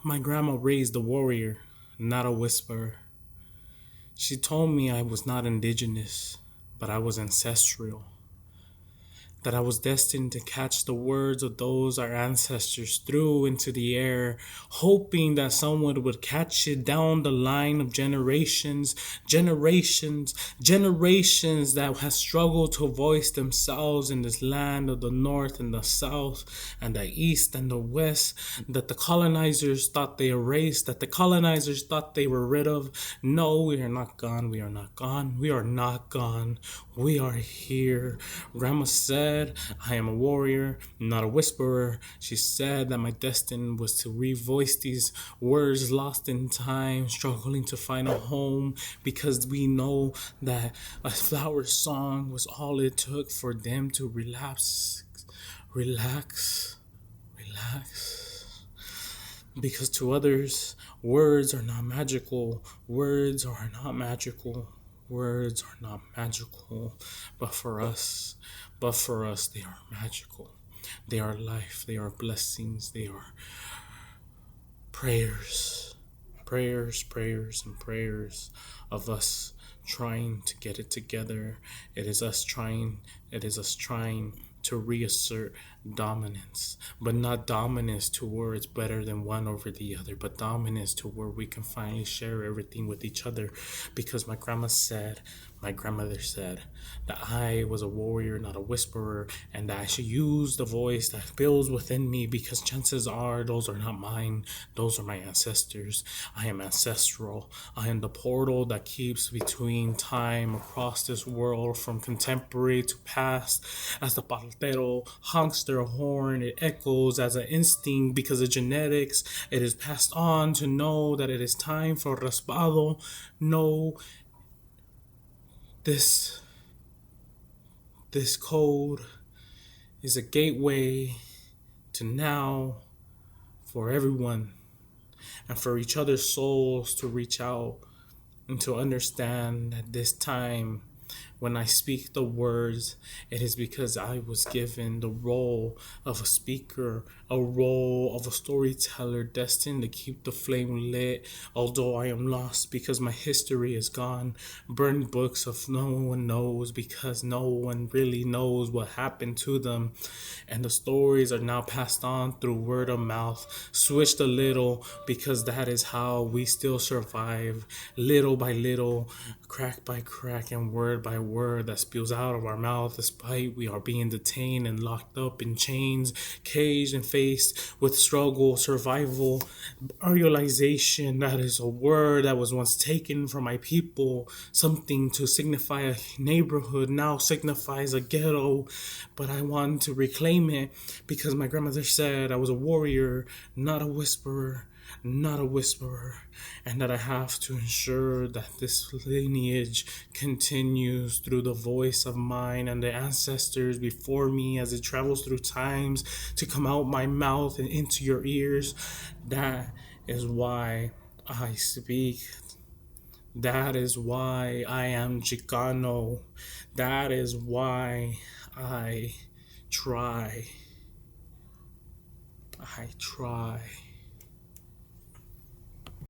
My grandma raised a warrior, not a whisperer. She told me I was not indigenous, but I was ancestral. That I was destined to catch the words of those our ancestors threw into the air, hoping that someone would catch it down the line of generations that have struggled to voice themselves in this land of the north and the south and the east and the west, that the colonizers thought they erased, that the colonizers thought they were rid of. No, we are not gone. We are not gone. We are not gone. We are here. Grandma said, I am a warrior, not a whisperer. She said that my destiny was to revoice these words lost in time, struggling to find a home, because we know that a flower song was all it took for them to relax. Because to others, words are not magical. Words are not magical. Words are not magical, but for us, they are magical. They are life, they are blessings, they are prayers, and prayers of us trying to get it together. It is us trying to reassert dominance, but not dominance to where it's better than one over the other, but dominance to where we can finally share everything with each other. Because my grandmother said that I was a warrior, not a whisperer, and that I should use the voice that builds within me, because chances are those are not mine, those are my ancestors. I am ancestral. I am the portal that keeps between time across this world, from contemporary to past. As the partero honks their horn, it echoes as an instinct, because of genetics. It is passed on to know that it is time for raspado. No, this code is a gateway to now for everyone, and for each other's souls to reach out and to understand that this time, when I speak the words, it is because I was given the role of a speaker, a role of a storyteller, destined to keep the flame lit, although I am lost because my history is gone. Burned books of no one knows, because no one really knows what happened to them. And the stories are now passed on through word of mouth, switched a little, because that is how we still survive, little by little, crack by crack, and word by word that spills out of our mouth, despite we are being detained and locked up in chains, caged and faced with struggle, survival, aerialization. That is a word that was once taken from my people, something to signify a neighborhood now signifies a ghetto, but I want to reclaim it, because my grandmother said I was a warrior, not a whisperer, and that I have to ensure that this lineage continues through the voice of mine and the ancestors before me, as it travels through times to come out my mouth and into your ears. That is why I speak. That is why I am Chicano. That is why I try.